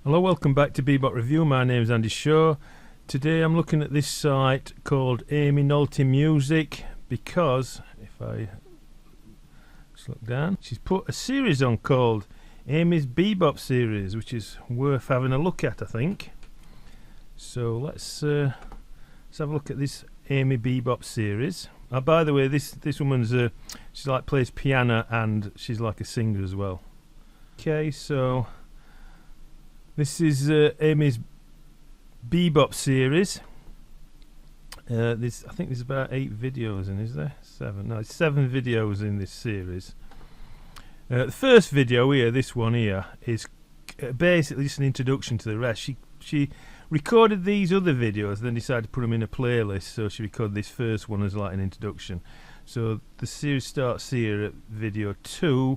Hello, welcome back to Bebop Review. My name is Andy Shaw. Today I'm looking at this site called Aimee Nolte Music because, if I just look down, she's put a series on called Aimee's Bebop series, which is worth having a look at, I think. So let's have a look at this Aimee Bebop series. By the way, this woman's she plays piano and she's like a singer as well. Okay, so this is Aimee's Bebop series. I think there's about 8 videos in, is there? 7? No, it's 7 videos in this series. The first video here, this one here, is basically just an introduction to the rest. She recorded these other videos, then decided to put them in a playlist, so she recorded this first one as like an introduction. So the series starts here at video 2.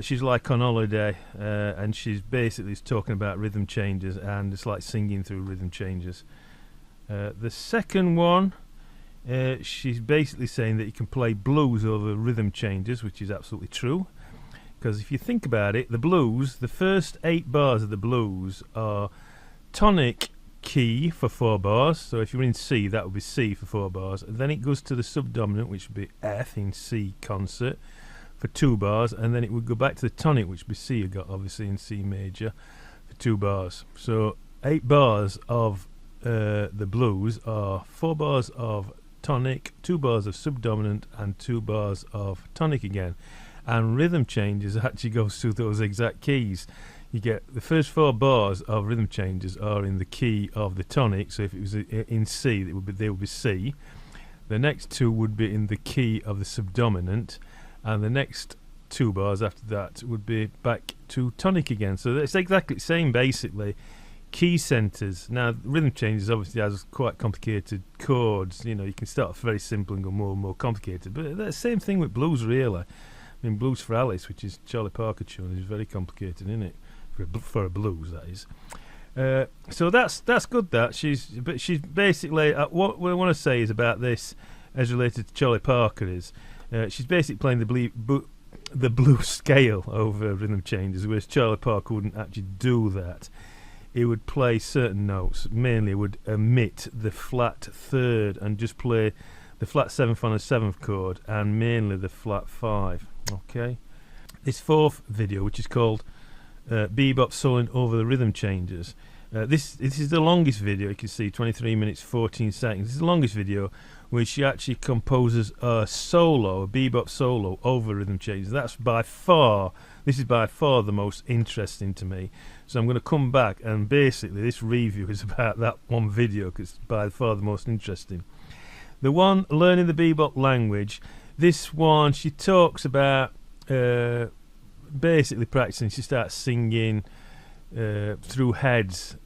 She's like on holiday, and she's basically talking about rhythm changes and it's like singing through rhythm changes. The second one, she's basically saying that you can play blues over rhythm changes, which is absolutely true. Because if you think about it, the blues, the first 8 bars of the blues are tonic key for 4 bars. So if you're in C, that would be C for 4 bars. And then it goes to the subdominant, which would be F in C concert, for 2 bars, and then it would go back to the tonic, which would be C, you got obviously in C major, for 2 bars. So 8 bars of the blues are 4 bars of tonic, 2 bars of subdominant, and 2 bars of tonic again. And rhythm changes actually goes through those exact keys. You get the first 4 bars of rhythm changes are in the key of the tonic, so if it was in C, they would be C. The next 2 would be in the key of the subdominant, and the next 2 bars after that would be back to tonic again. So it's exactly the same, basically. Key centers. Now, rhythm changes obviously has quite complicated chords. You know, you can start off very simple and go more and more complicated. But the same thing with blues, really. I mean, Blues for Alice, which is Charlie Parker tune, is very complicated, isn't it? For a blues, that is. So that's good. But she's basically what I want to say is about this, as related to Charlie Parker, is. She's basically playing the blues scale over rhythm changes, whereas Charlie Parker wouldn't actually do that. He would play certain notes, mainly would omit the flat 3rd and just play the flat 7th on a 7th chord and mainly the flat 5. Okay. This 4th video, which is called Bebop Soloing Over the Rhythm Changes. This is the longest video. You can see 23 minutes 14 seconds. This is the longest video where she actually composes a solo, a bebop solo over rhythm changes. This is by far the most interesting to me. So I'm going to come back, and basically this review is about that one video because it's by far the most interesting. The one, learning the bebop language, this one she talks about basically practicing. She starts singing through heads,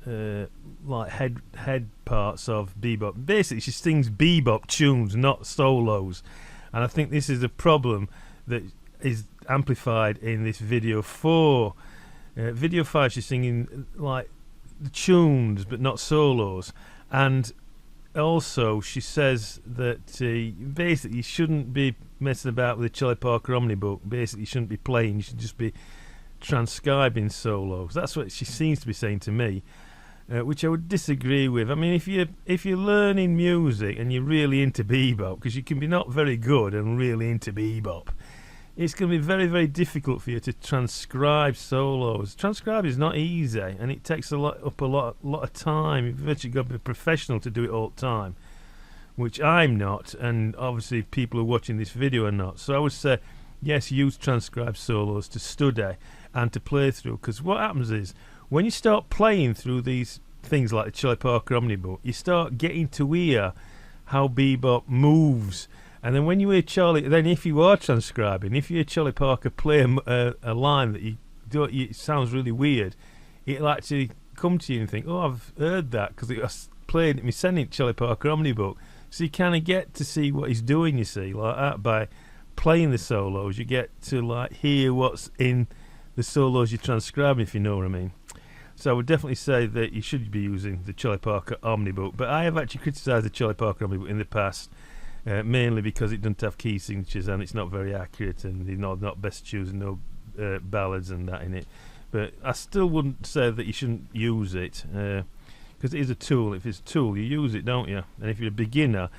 like head parts of bebop. Basically, she sings bebop tunes, not solos, and I think this is a problem that is amplified in this video 4. Video 5, she's singing like the tunes but not solos, and also she says that basically you shouldn't be messing about with the Charlie Parker Omnibook. Basically, you shouldn't be playing. You should just be transcribing solos. That's what she seems to be saying to me, which I would disagree with. I mean, if you're learning music and you're really into bebop, because you can be not very good and really into bebop, it's going to be very, very difficult for you to transcribe solos. Transcribing is not easy, and it takes a lot of time. You've actually got to be a professional to do it all the time, which I'm not, and obviously people who are watching this video are not. So I would say, yes, use transcribed solos to study and to play through, because what happens is when you start playing through these things like the Charlie Parker Omnibook, you start getting to hear how bebop moves, and then when you hear Charlie, then if you are transcribing, if you hear Charlie Parker play a line that it sounds really weird, it'll actually come to you and think, oh, I've heard that because it was played at me sending Charlie Parker Omnibook. So you kind of get to see what he's doing, you see, like that. By playing the solos, you get to like hear what's in the solos you're transcribing, if you know what I mean. So I would definitely say that you should be using the Charlie Parker Omnibook, but I have actually criticised the Charlie Parker Omnibook in the past, mainly because it doesn't have key signatures and it's not very accurate, and not best choosing no ballads and that in it. but I still wouldn't say that you shouldn't use it, because it is a tool. If it's a tool, you use it, don't you? And if you're a beginner,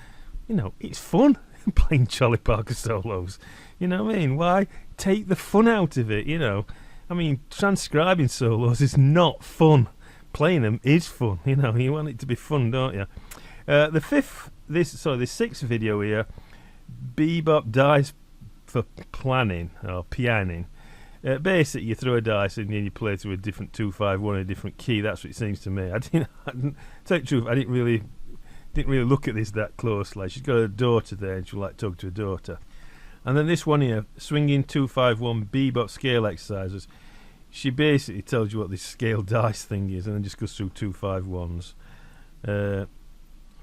you know, it's fun playing Charlie Parker solos. You know what I mean? Why take the fun out of it, you know? I mean, transcribing solos is not fun. Playing them is fun, you know. You want it to be fun, don't you? The sixth video here, Bebop dice for planning or pianing. Basically, you throw a dice and then you play through a different 2-5-1 in a different key. That's what it seems to me. I didn't tell you the truth, I didn't really look at this that closely. She's got a daughter there, and she'll like talk to her daughter. And then this one here, swinging 2-5-1 Bebop scale exercises. She basically tells you what this scale dice thing is, and then just goes through 2-5-1s.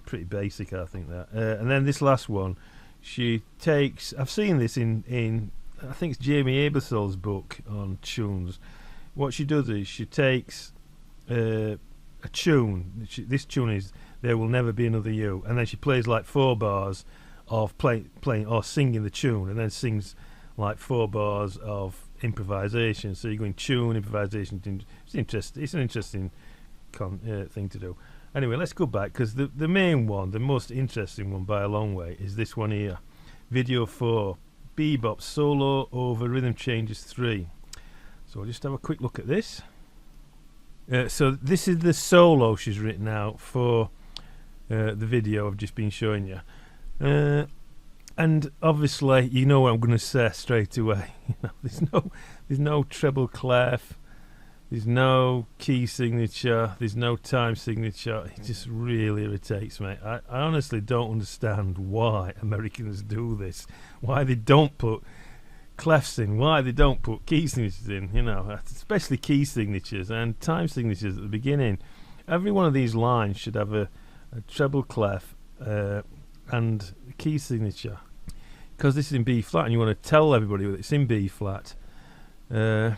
Pretty basic, I think that. And then this last one, she takes. I've seen this in I think it's Jamie Aebersold's book on tunes. What she does is she takes a tune. This tune is "There Will Never Be Another You," and then she plays like 4 bars of playing or singing the tune, and then sings like 4 bars of improvisation. So you're going tune, improvisation. It's interesting. It's an interesting thing to do. Anyway, let's go back, because the main one, the most interesting one by a long way, is this one here, video 4, Bebop solo over rhythm changes 3. So I'll just have a quick look at this. So this is the solo she's written out for the video I've just been showing you. And obviously, you know what I'm going to say straight away. You know, there's no treble clef, there's no key signature, there's no time signature. It just really irritates me. I honestly don't understand why Americans do this. Why they don't put clefs in. Why they don't put key signatures in. You know, especially key signatures and time signatures at the beginning. Every one of these lines should have a treble clef and key signature, because this is in B flat and you want to tell everybody that it's in B flat, and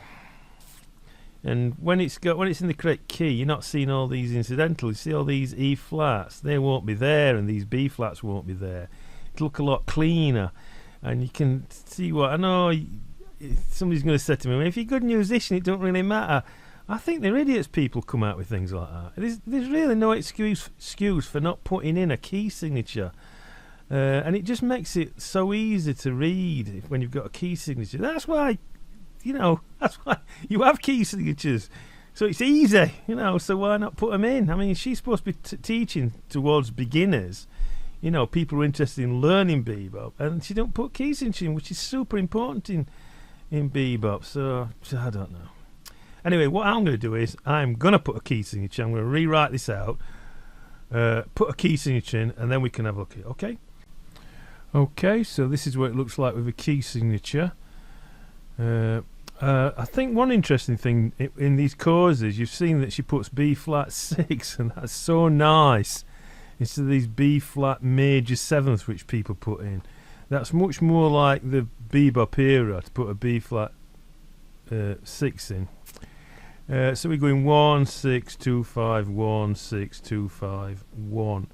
when it's in the correct key, you're not seeing all these incidentals. You see all these E flats, they won't be there, and these B flats won't be there. It'll look a lot cleaner, and you can see what I know. Somebody's going to say to me, if you're a good musician, it don't really matter. I think they're idiots, people come out with things like that. There's really no excuse for not putting in a key signature. And it just makes it so easy to read when you've got a key signature. That's why you have key signatures. So it's easy, so why not put them in? I mean, she's supposed to be teaching towards beginners, people who are interested in learning bebop, and she don't put key signature in, which is super important in bebop. So I don't know. Anyway, what I'm going to do is I'm going to put a key signature. I'm going to rewrite this out, put a key signature in, and then we can have a look at it, okay? Okay, so this is what it looks like with a key signature. I think one interesting thing in these chords is you've seen that she puts B flat 6, and that's so nice, instead of these B flat major 7th which people put in. That's much more like the bebop era to put a B flat 6 in. So we're going 1 6 2 5 1 6 2 5 1.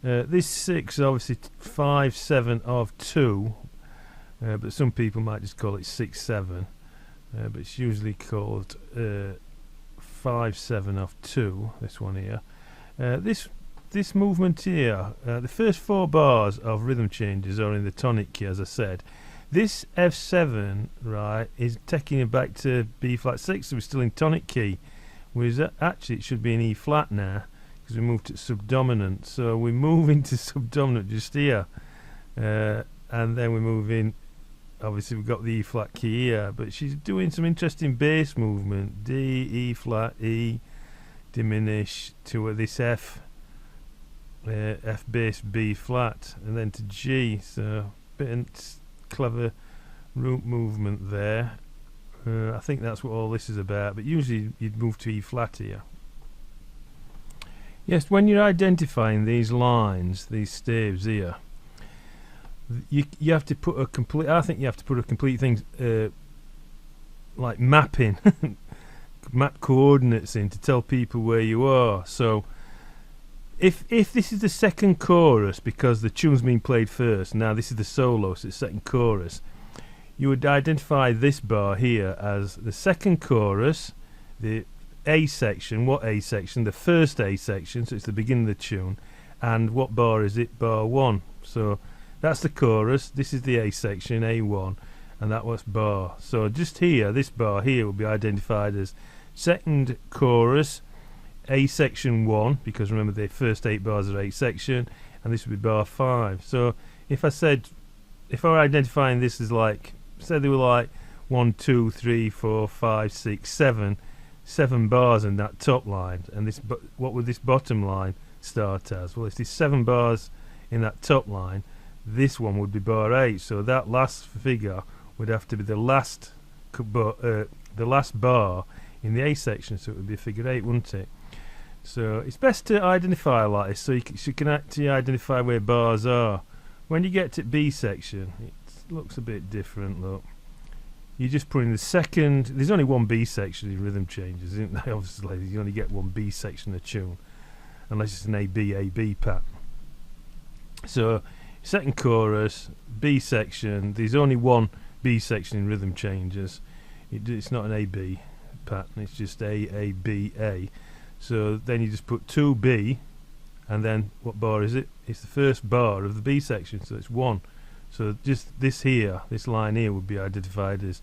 This 6 is obviously 5 7 of 2, but some people might just call it 6 7. But it's usually called 5 7 of 2. This one here. This movement here, the first 4 bars of rhythm changes are in the tonic key, as I said. This F7, right, is taking it back to B flat 6, so we're still in tonic key. Whereas actually it should be in E flat now, because we moved to subdominant. So we move into subdominant just here, and then we move in. Obviously we've got the E flat key here, but she's doing some interesting bass movement. D, E flat, E, diminish to this F bass, B flat, and then to G. So bit of clever root movement there. I think that's what all this is about, but usually you'd move to E flat here. Yes, when you're identifying these lines, these staves here, you have to put a complete. I think you have to put a complete thing like mapping, map coordinates in to tell people where you are. So if this is the second chorus, because the tune's been played first, now this is the solo, so it's second chorus, you would identify this bar here as the second chorus, the A section. What A section? The first A section, so it's the beginning of the tune. And what bar is it? Bar 1. So that's the chorus. This is the A section, A1, and that was bar. So just here, this bar here will be identified as second chorus, A section 1, because remember the first 8 bars are A section, and this would be bar 5. So if I were identifying this as like, say they were like 1, 2, 3, 4, 5, 6, 7 bars in that top line, and this, what would this bottom line start as? Well, it's these 7 bars in that top line. This one would be bar 8, so that last figure would have to be the last bar in the A section, so it would be a figure 8, wouldn't it? So it's best to identify like this, so you can actually identify where bars are. When you get to B section, it looks a bit different. Look, you just put in the second. There's only one B section in rhythm changes, isn't there? Obviously, you only get one B section of tune, unless it's an AB pattern. So second chorus, B section. There's only one B section in rhythm changes. It's not an AB pattern. It's just A B A. So then you just put 2B, and then what bar is it? It's the first bar of the B section, so it's 1. So just this here, this line here would be identified as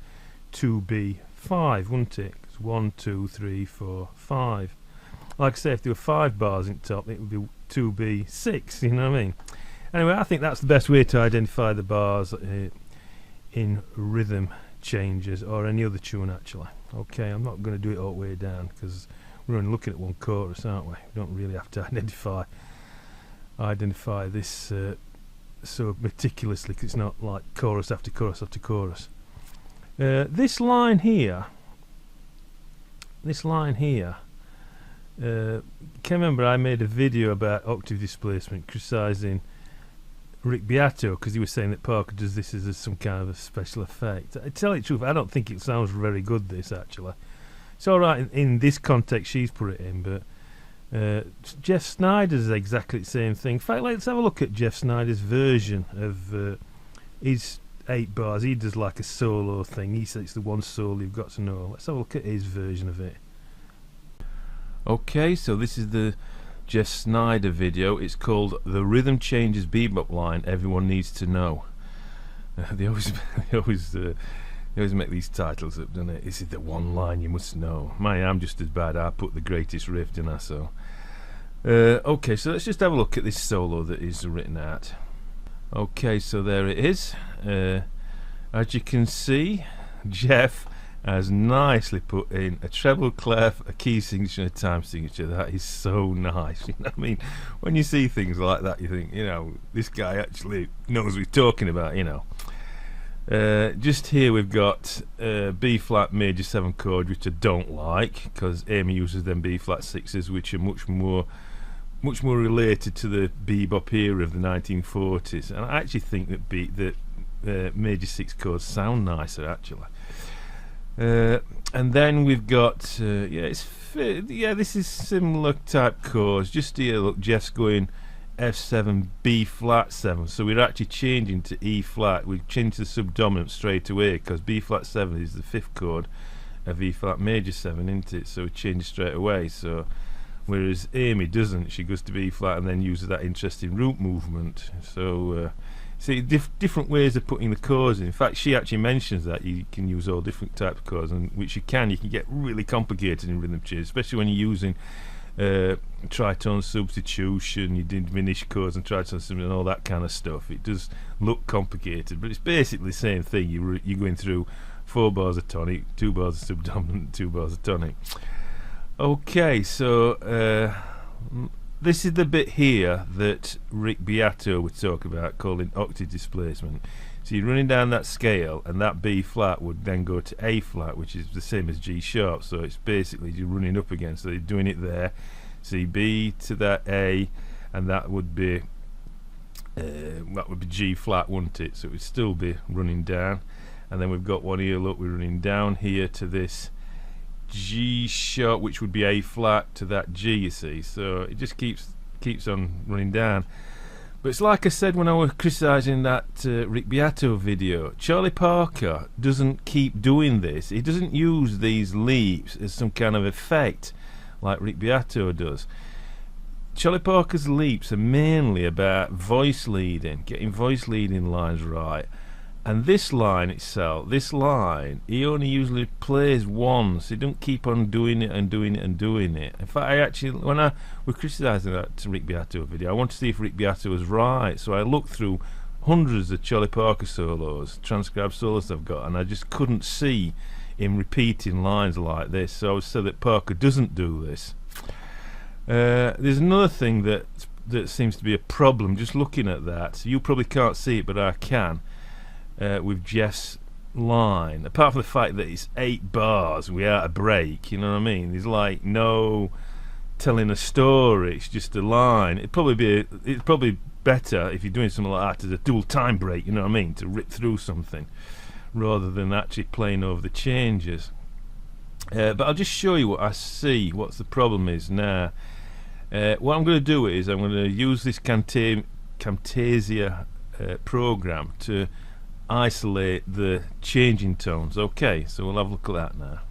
2B5, wouldn't it? It's 1, 2, 3, 4, 5. Like I say, if there were 5 bars in top, it would be 2B6, you know what I mean? Anyway, I think that's the best way to identify the bars in rhythm changes, or any other tune actually. Okay, I'm not going to do it all the way down, because we're only looking at one chorus, aren't we? We don't really have to identify this so meticulously, because it's not like chorus after chorus after chorus. This line here, can remember I made a video about octave displacement criticising Rick Beato, because he was saying that Parker does this as some kind of a special effect. I tell you the truth, I don't think it sounds very good, this actually. It's alright in this context she's put it in, but Jeff Snyder's exactly the same thing. In fact, let's have a look at Jeff Snyder's version of his 8 bars. He does like a solo thing. He says it's the one solo you've got to know. Let's have a look at his version of it. Okay, so this is the Jeff Snyder video. It's called The Rhythm Changes Bebop Line Everyone Needs to Know. They always make these titles up, don't they? This is the one line you must know. I'm just as bad. I put the greatest riff, didn't I? So okay, so let's just have a look at this solo that is written out. Okay, so there it is. As you can see, Jeff has nicely put in a treble clef, a key signature, and a time signature. That is so nice. You know what I mean? When you see things like that, you think, you know, this guy actually knows what he's talking about, you know. Just here we've got B flat major 7 chord, which I don't like, because Aimee uses them B flat 6s, which are much more related to the bebop era of the 1940s, and I actually think that major 6 chords sound nicer actually. And then we've got this is similar type chords. Just here, look, Jeff's going F7 B flat 7, so we're actually changing to E flat. We change to the subdominant straight away, because B flat 7 is the 5th chord of E flat major 7, isn't it? So we change straight away. So whereas Aimee doesn't, she goes to B flat and then uses that interesting root movement. So see, different ways of putting the chords in. In fact, she actually mentions that you can use all different types of chords, and which you can get really complicated in rhythm change, especially when you're using tritone substitution, you diminish chords and tritone substitution and all that kind of stuff. It does look complicated, but it's basically the same thing. You're going through 4 bars of tonic, 2 bars of subdominant, 2 bars of tonic. Okay, so this is the bit here that Rick Beato would talk about, calling octave displacement. So you're running down that scale, and that B flat would then go to A flat, which is the same as G sharp. So it's basically you're running up again. So you're doing it there. See, B to that A, and that would be G flat, wouldn't it? So it would still be running down. And then we've got one here. Look, we're running down here to this G sharp, which would be A flat, to that G. You see, so it just keeps on running down. But it's like I said when I was criticising that Rick Beato video. Charlie Parker doesn't keep doing this. He doesn't use these leaps as some kind of effect like Rick Beato does. Charlie Parker's leaps are mainly about voice leading, getting voice leading lines right. And this line itself, this line, he only usually plays once. He don't keep on doing it and doing it and doing it. In fact, I actually, when I was criticising that Rick Beato video, I wanted to see if Rick Beato was right. So I looked through hundreds of Charlie Parker solos, transcribed solos I've got, and I just couldn't see him repeating lines like this. So I would say that Parker doesn't do this. There's another thing that seems to be a problem just looking at that. You probably can't see it, but I can. With Jeff's line, apart from the fact that it's 8 bars without a break, you know what I mean? There's like no telling a story. It's just a line. It's probably better if you're doing something like that as a dual time break, you know what I mean, to rip through something rather than actually playing over the changes. But I'll just show you what I see. What's the problem is now. What I'm going to do is I'm going to use this Camtasia program to isolate the changing tones. Okay, so we'll have a look at that now.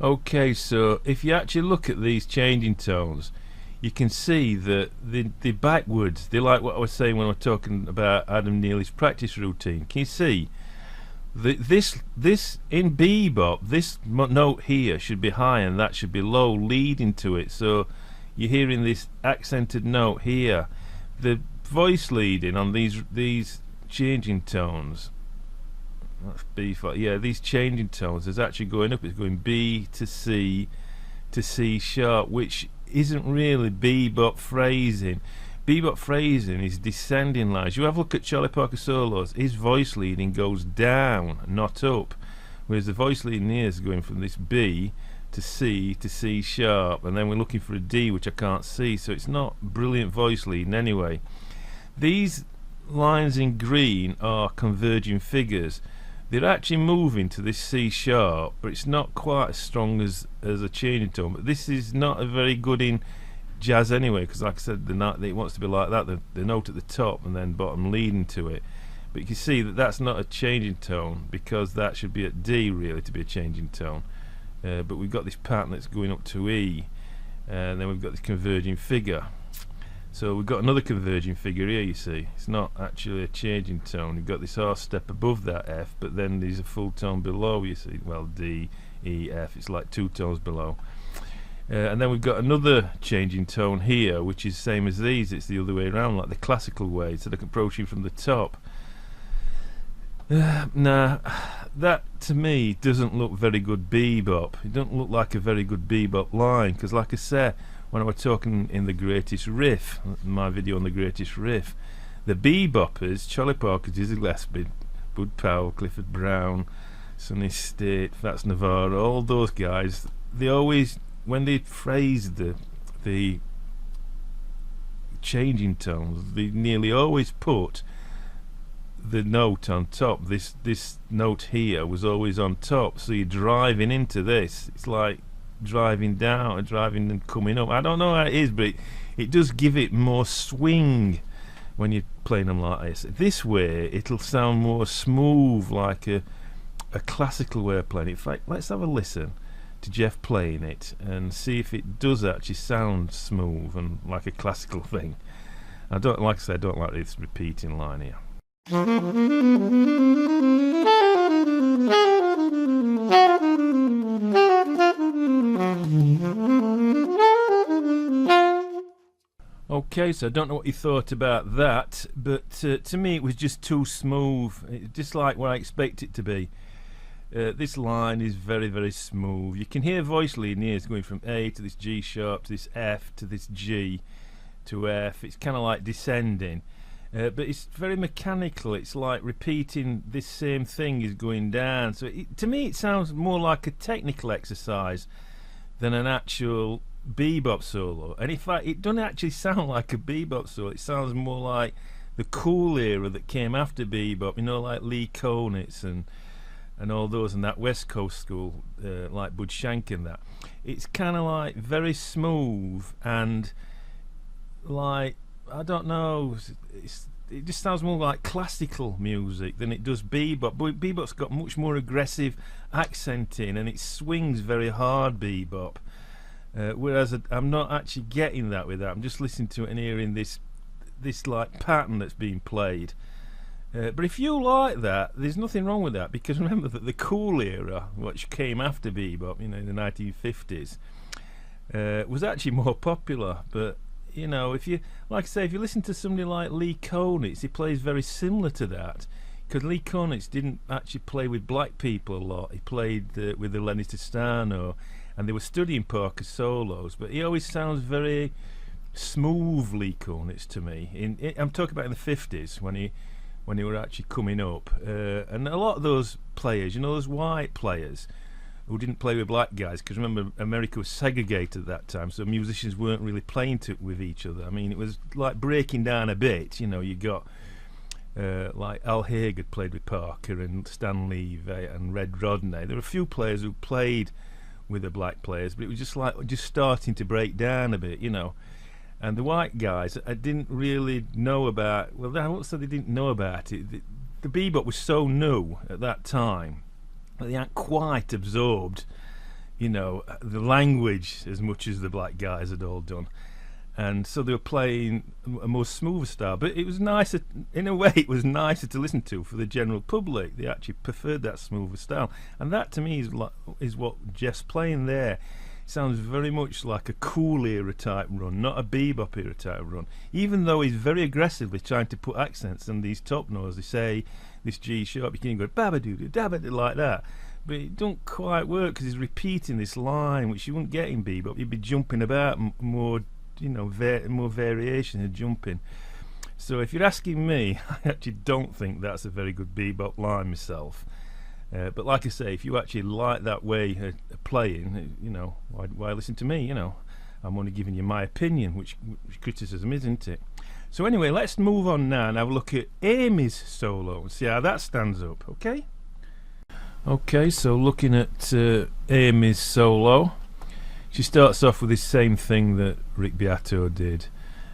Okay, so if you actually look at these changing tones, you can see that the backwards, they're like what I was saying when I was talking about Adam Neely's practice routine. Can you see? This in bebop, this note here should be high and that should be low, leading to it. So you're hearing this accented note here. The voice leading on these changing tones. That's B flat. Yeah, these changing tones is actually going up. It's going B to C sharp, which isn't really bebop phrasing. Bebop phrasing is descending lines. You have a look at Charlie Parker solos. His voice leading goes down, not up, whereas the voice leading here is going from this B to C sharp, and then we're looking for a D, which I can't see. So it's not brilliant voice leading anyway. These lines in green are converging figures. They're actually moving to this C sharp, but it's not quite as strong as a changing tone. But this is not a very good in jazz anyway, because like I said, the note, it wants to be like that, the note at the top and then bottom leading to it. But you can see that that's not a changing tone, because that should be at D really to be a changing tone. But we've got this pattern that's going up to E, and then we've got this converging figure. So we've got another converging figure here, you see. It's not actually a changing tone. You've got this half step above that F, but then there's a full tone below, you see. Well, D, E, F, it's like 2 tones below. And then we've got another changing tone here, which is same as these. It's the other way around, like the classical way, so they're approaching from the top. Now, that to me doesn't look very good bebop. It doesn't look like a very good bebop line, because like I said, when I was talking in the greatest riff, my video on the greatest riff, the beboppers, Charlie Parker, Dizzy Gillespie, Bud Powell, Clifford Brown, Sonny Stitt, Fats Navarro, all those guys, they always, when they phrase the changing tones, they nearly always put the note on top. This note here was always on top, so you're driving into this. It's like driving down, driving and coming up. I don't know how it is, but it does give it more swing when you're playing them like this. This way it'll sound more smooth, like a classical way of playing it. In fact, let's have a listen to Jeff playing it and see if it does actually sound smooth and like a classical thing. Like I said, I don't like this repeating line here. Okay, so I don't know what you thought about that, but to me it was just too smooth. It's just like what I expect it to be. This line is very, very smooth. You can hear voice leading here. It's going from A to this G sharp to this F to this G to F. It's kind of like descending, but it's very mechanical. It's like repeating this same thing is going down. So to me it sounds more like a technical exercise than an actual bebop solo. And in fact it doesn't actually sound like a bebop solo. It sounds more like the cool era that came after bebop, you know, like Lee Konitz and all those, and that West Coast school, like Bud Shank and that. It's kind of like very smooth and like, I don't know, it just sounds more like classical music than it does bebop. But bebop's got much more aggressive accenting and it swings very hard, bebop. Whereas I'm not actually getting that with that. I'm just listening to it and hearing this like pattern that's being played. But if you like that, there's nothing wrong with that, because remember that the cool era, which came after bebop, you know, in the 1950s, was actually more popular. But you know, if you, like I say, if you listen to somebody like Lee Konitz, he plays very similar to that, because Lee Konitz didn't actually play with black people a lot. He played with the Lenny Tristano, and they were studying Parker solos, but he always sounds very smooth, Lee Konitz, to me. I'm talking about in the 50s when he were actually coming up, and a lot of those players, you know, those white players who didn't play with black guys, because remember, America was segregated at that time, so musicians weren't really playing with each other. I mean, it was like breaking down a bit. You know, you got like Al Haig had played with Parker, and Stan Levy and Red Rodney. There were a few players who played with the black players, but it was just starting to break down a bit, you know. And the white guys, I didn't really know about. Well, I won't say they didn't know about it. The bebop was so new at that time that they hadn't quite absorbed, you know, the language as much as the black guys had all done. And so they were playing a more smooth style. But it was nicer, in a way, it was nicer to listen to for the general public. They actually preferred that smoother style. And that, to me, is what Jeff's playing there. Sounds very much like a cool era type run, not a bebop era type run, even though he's very aggressively trying to put accents on these top notes. They say this G sharp, you can go babadoo dabadoo like that, but it don't quite work because he's repeating this line, which you wouldn't get in bebop. You'd be jumping about more, you know, more variation and jumping. So if you're asking me, I actually don't think that's a very good bebop line myself. But like I say, if you actually like that way of playing, you know, why listen to me? You know, I'm only giving you my opinion, which criticism is, isn't it? So anyway, let's move on now and have a look at Aimee's solo and see how that stands up. Okay, so looking at Aimee's solo, she starts off with this same thing that Rick Beato did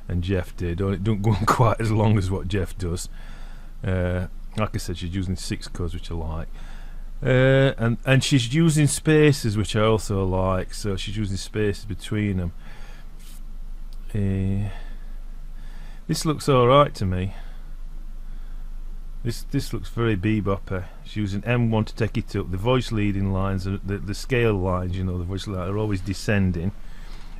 and Jeff did, or it don't go on quite as long as what Jeff does. Like I said, she's using 6 chords, which I like. And she's using spaces, which I also like, so she's using spaces between them. This looks alright to me. This looks very bebopper. She's using M1 to take it up. The voice leading lines, the scale lines, you know, the voice lines are always descending.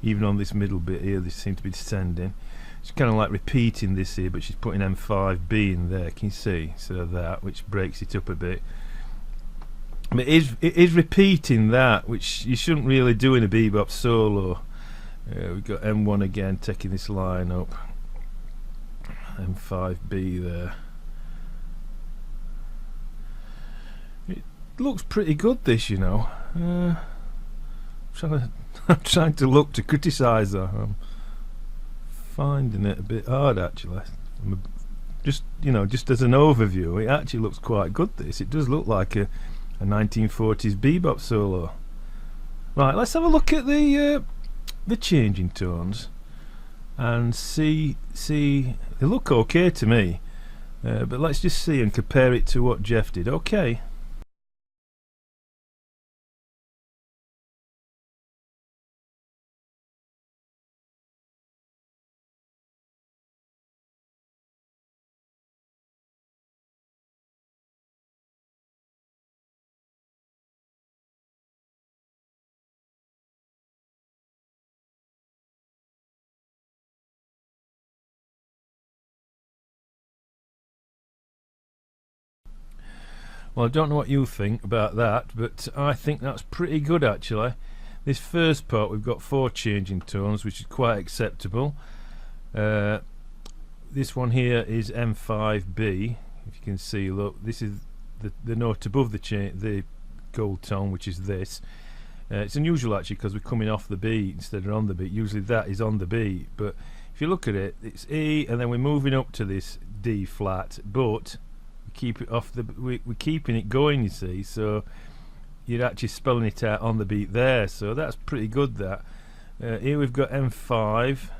Even on this middle bit here, they seem to be descending. She's kind of like repeating this here, but she's putting M5B in there. Can you see? So that, which breaks it up a bit. But it is repeating that, which you shouldn't really do in a bebop solo. We've got M1 again, taking this line up. M5B there. It looks pretty good, this, you know. I'm trying to look to criticise her. I'm finding it a bit hard, actually. Just as an overview, it actually looks quite good, this. It does look like a 1940s bebop solo. Right, let's have a look at the changing tones and see. They look okay to me, but let's just see and compare it to what Jeff did. Okay. Well, I don't know what you think about that, but I think that's pretty good, actually. This first part, we've got 4 changing tones, which is quite acceptable. This one here is M5B. If you can see, look, this is the note above the gold tone, which is this. It's unusual, actually, because we're coming off the beat instead of on the beat. Usually that is on the beat, but if you look at it, it's E, and then we're moving up to this D flat, but we keep it off the we're keeping it going, you see, so you're actually spelling it out on the beat there, so that's pretty good. That here we've got M5,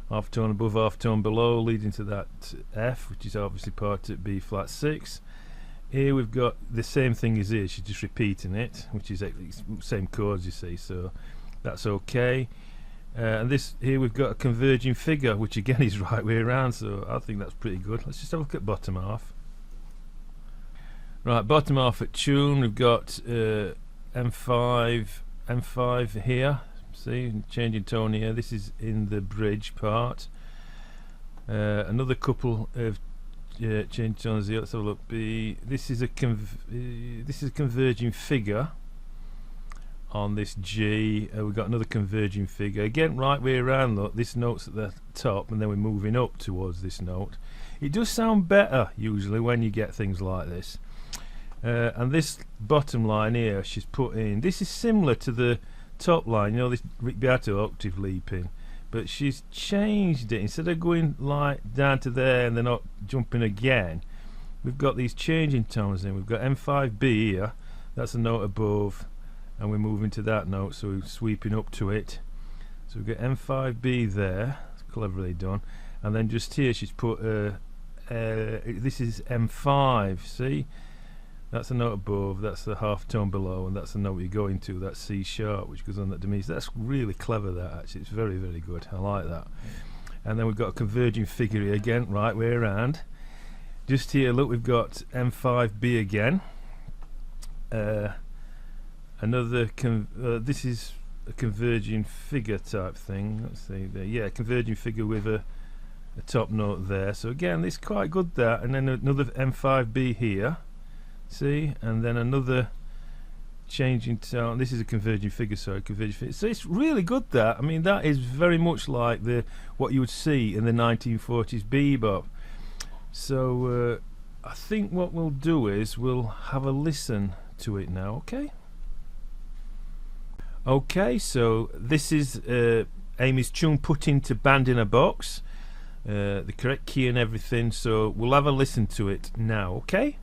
half tone above, half tone below, leading to that F, which is obviously part of B flat 6. Here we've got the same thing as here, she's just repeating it, which is same chords, you see, so that's okay. And this here we've got a converging figure, which again is right way around, so I think that's pretty good. Let's just have a look at bottom half. Right, bottom half at tune, we've got M5 here. See, changing tone here. This is in the bridge part. Another couple of change tones here. Let's have a look. This is a converging figure on this G. We've got another converging figure again, right way around. Look, this note's at the top, and then we're moving up towards this note. It does sound better usually when you get things like this. And this bottom line here, she's put in. This is similar to the top line, you know, this Beato octave leaping, but she's changed it. Instead of going like down to there and then not jumping again, we've got these changing tones in. We've got M5B here, that's a note above, and we're moving to that note, so we're sweeping up to it. So we've got M5B there, it's cleverly done, and then just here she's put this is M5, see, that's a note above, that's the half tone below, and that's the note you're going to, that's C sharp, which goes on that diminished. That's really clever, that actually, it's very, very good, I like that. And then we've got a converging figure here again, right way around. Just here, look, we've got M5B again. Another this is a converging figure type thing. Let's see there, yeah, converging figure with a top note there. So again, this is quite good, that. And then another M5B here, see, and then another changing tone. This is a converging figure, sorry, converging figure. So it's really good, that. I mean, that is very much like what you would see in the 1940s bebop. So I think what we'll do is we'll have a listen to it now, okay? Okay, so this is Aimee's tune put into Band in a Box, the correct key and everything, so we'll have a listen to it now, okay?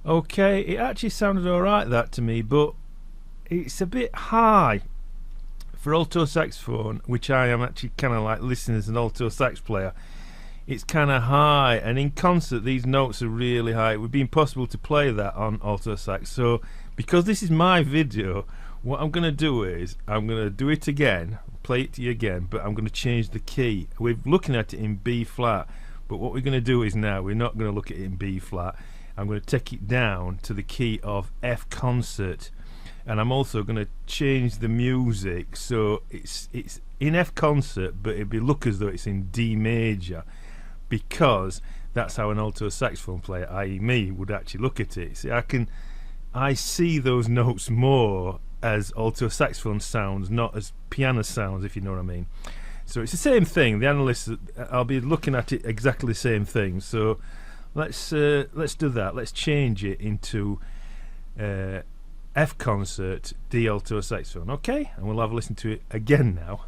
Okay, it actually sounded alright, that, to me, but it's a bit high for alto saxophone, which I am actually kind of like listening as an alto sax player. It's kind of high, and in concert these notes are really high. It would be impossible to play that on alto sax. So because this is my video, what I'm going to do is I'm going to do it again, play it to you again, but I'm going to change the key. We're looking at it in B flat, but what we're going to do is now we're not going to look at it in B flat. I'm going to take it down to the key of F concert, and I'm also going to change the music so it's in F concert, but it'd be look as though it's in D major, because that's how an alto saxophone player, i.e. me, would actually look at it. See, I see those notes more as alto saxophone sounds, not as piano sounds, if you know what I mean. So it's the same thing. The analyst, I'll be looking at it exactly the same thing. So let's do that. Let's change it into F concert D alto saxophone, okay? And we'll have a listen to it again now.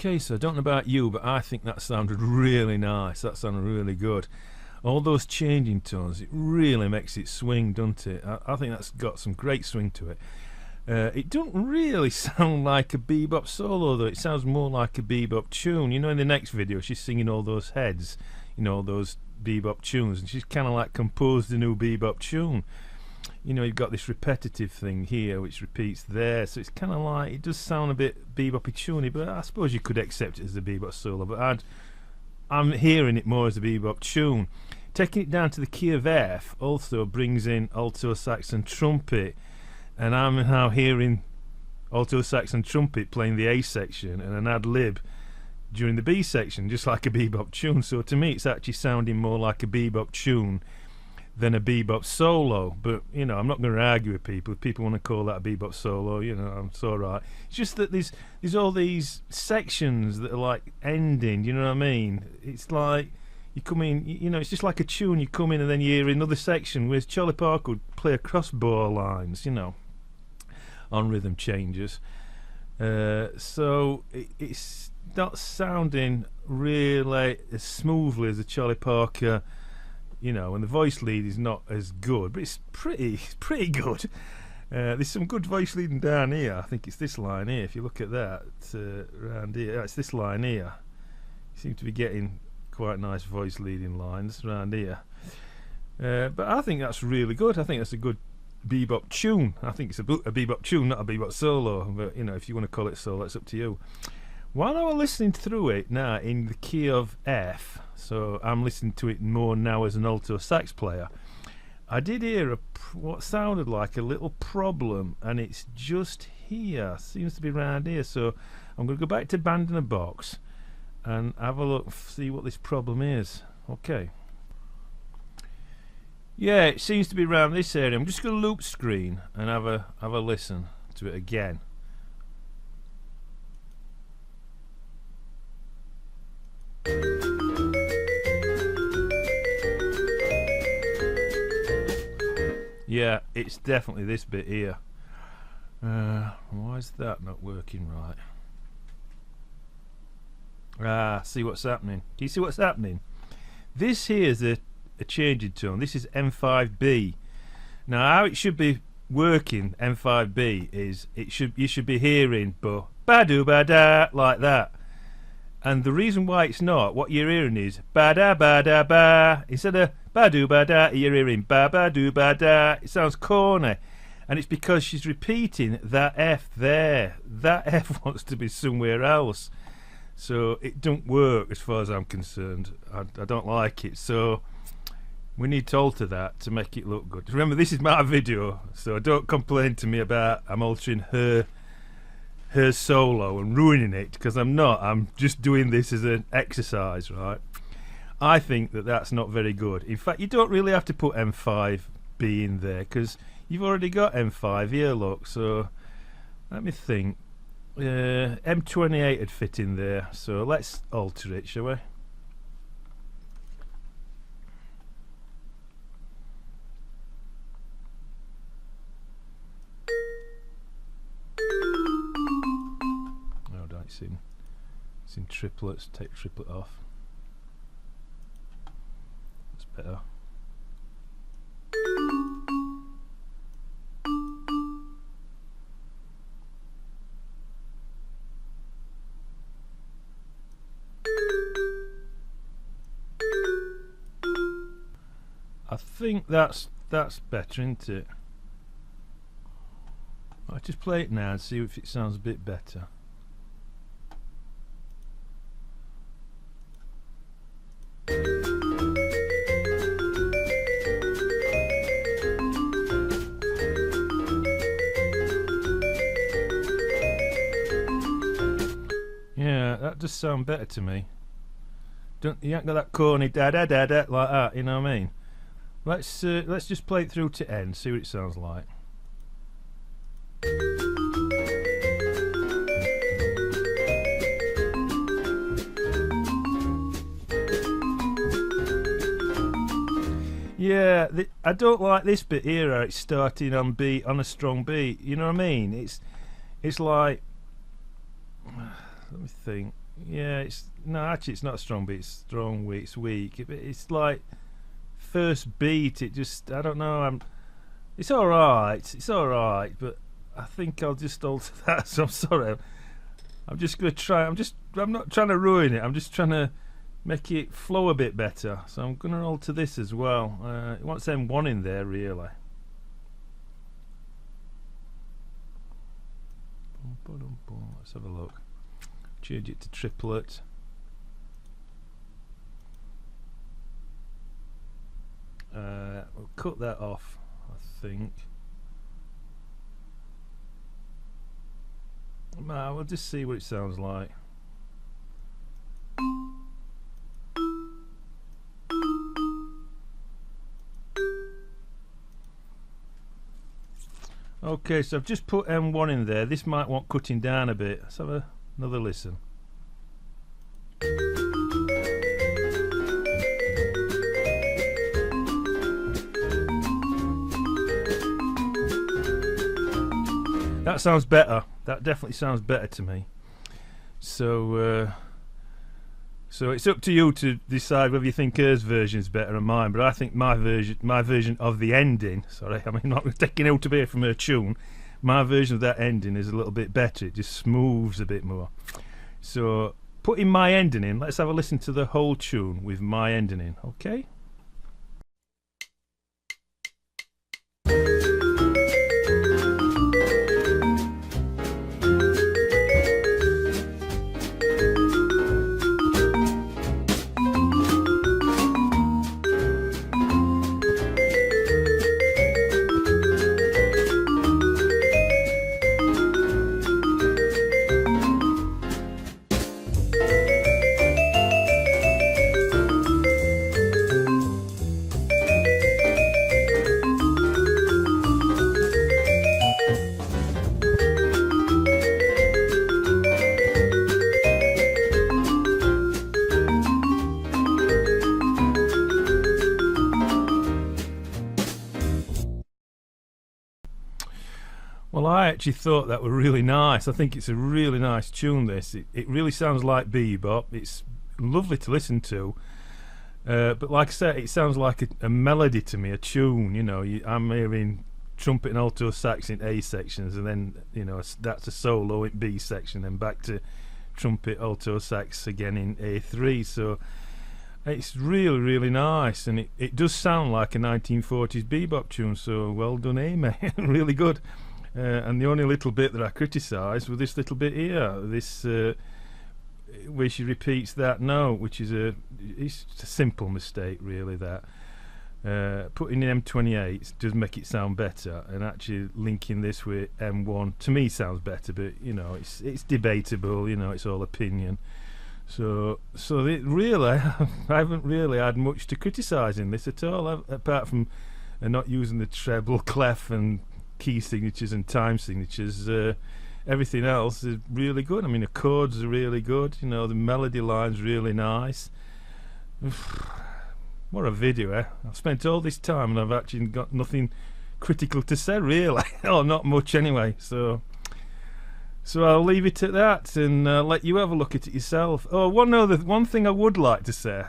Okay, so I don't know about you, but I think that sounded really nice. That sounded really good. All those changing tones, it really makes it swing, doesn't it? I think that's got some great swing to it. It doesn't really sound like a bebop solo, though. It sounds more like a bebop tune. You know, in the next video, she's singing all those heads, you know, those bebop tunes, and she's kind of like composed a new bebop tune. You know, you've got this repetitive thing here which repeats there, so it's kind of like, it does sound a bit bebop-y tuney, but I suppose you could accept it as a bebop solo, but I'm hearing it more as a bebop tune. Taking it down to the key of F also brings in alto sax and trumpet, and I'm now hearing alto sax and trumpet playing the A section and an ad-lib during the B section, just like a bebop tune. So to me it's actually sounding more like a bebop tune than a bebop solo. But you know, I'm not going to argue with people. If people want to call that a bebop solo, you know, it's all right. It's just that there's all these sections that are like ending, you know what I mean? It's like you come in, you know, it's just like a tune. You come in and then you hear another section, whereas Charlie Parker would play across bar lines, you know, on rhythm changes. So it's not sounding really as smoothly as a Charlie Parker, you know, and the voice lead is not as good, but it's pretty good. There's some good voice leading down here. I think it's this line here. If you look at that, around here, it's this line here. You seem to be getting quite nice voice leading lines around here. But I think that's really good. I think that's a good bebop tune. I think it's a bebop tune, not a bebop solo. But you know, if you want to call it solo, it's up to you. While I was listening through it now in the key of F, so I'm listening to it more now as an alto sax player, I did hear what sounded like a little problem, and it's just here, seems to be around here. So I'm going to go back to Band in a Box and have a look, see what this problem is. Okay. Yeah, it seems to be around this area. I'm just going to loop screen and have a listen to it again. Yeah, it's definitely this bit here. Why is that not working right? See what's happening. Do you see what's happening? This here is a changing tone. This is M5B. Now, how it should be working, M5B, is you should be hearing ba do ba da like that. And the reason why it's not, what you're hearing is ba da ba. Instead of ba do ba da, you're hearing ba do ba da. It sounds corny, and it's because she's repeating that F there. That F wants to be somewhere else, so it don't work as far as I'm concerned. I don't like it, so we need to alter that to make it look good. Remember, this is my video, so don't complain to me about I'm altering her solo and ruining it, because I'm not. I'm just doing this as an exercise, right? I think that that's not very good. In fact, you don't really have to put M5B in there, because you've already got M5 here, look. So let me think. M28 would fit in there, so let's alter it, shall we? It's in triplets. Take the triplet off. That's better. I think that's better, isn't it? I'll just play it now and see if it sounds a bit better. Yeah, that does sound better to me. You ain't got that corny da da da da like that, you know what I mean? Let's just play it through to end, see what it sounds like. Yeah, I don't like this bit here. It's starting on a strong beat. You know what I mean? It's like, let me think. Yeah, it's no, actually it's not a strong beat. It's strong, weak. It's weak. It's like first beat. It just, I don't know. It's all right. It's all right, but I think I'll just alter that. So I'm sorry. I'm just gonna try. I'm not trying to ruin it. I'm just trying to make it flow a bit better. So I'm gonna alter this as well. It wants M1 in there, really. Let's have a look. Change it to triplet. We'll cut that off, I think. We'll just see what it sounds like. Okay, so I've just put M1 in there. This might want cutting down a bit. Let's have another listen. That sounds better. That definitely sounds better to me. So it's up to you to decide whether you think hers version is better than mine. But I think my version of the ending. Sorry, I mean, not taking out a bit from her tune. My version of that ending is a little bit better. It just smooths a bit more. So putting my ending in. Let's have a listen to the whole tune with my ending in. Okay. Well, I actually thought that were really nice. I think it's a really nice tune, this. It really sounds like bebop. It's lovely to listen to. But like I said, it sounds like a melody to me, a tune. You know, I'm hearing trumpet and alto sax in A sections, and then, you know, that's a solo in B section, then back to trumpet, alto sax again in A3. So it's really, really nice, and it does sound like a 1940s bebop tune. So well done, Aimee. Really good. And the only little bit that I criticised was this little bit here, this where she repeats that note, which is it's a simple mistake, really. That putting in M28 does make it sound better, and actually linking this with M1 to me sounds better. But you know, it's debatable. You know, it's all opinion. So it really, I haven't really had much to criticise in this at all, apart from not using the treble, clef, and key signatures and time signatures. Everything else is really good. I mean, the chords are really good. You know, the melody line's really nice. What a video, eh? I've spent all this time and I've actually got nothing critical to say, really. Oh, not much anyway. So I'll leave it at that and let you have a look at it yourself. Oh, one thing I would like to say.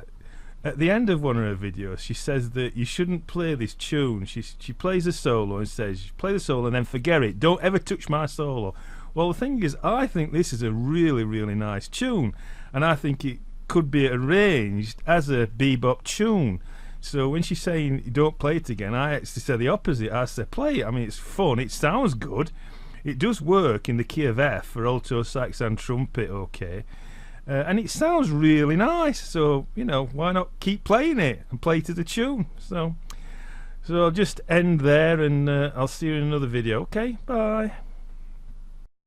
At the end of one of her videos, she says that you shouldn't play this tune. She plays a solo and says, play the solo and then forget it. Don't ever touch my solo. Well, the thing is, I think this is a really, really nice tune, and I think it could be arranged as a bebop tune. So when she's saying don't play it again, I actually say the opposite. I say play it. I mean, it's fun. It sounds good. It does work in the key of F for alto sax and trumpet, okay. And it sounds really nice, so you know, why not keep playing it and play to the tune? So I'll just end there, and I'll see you in another video. Okay, bye.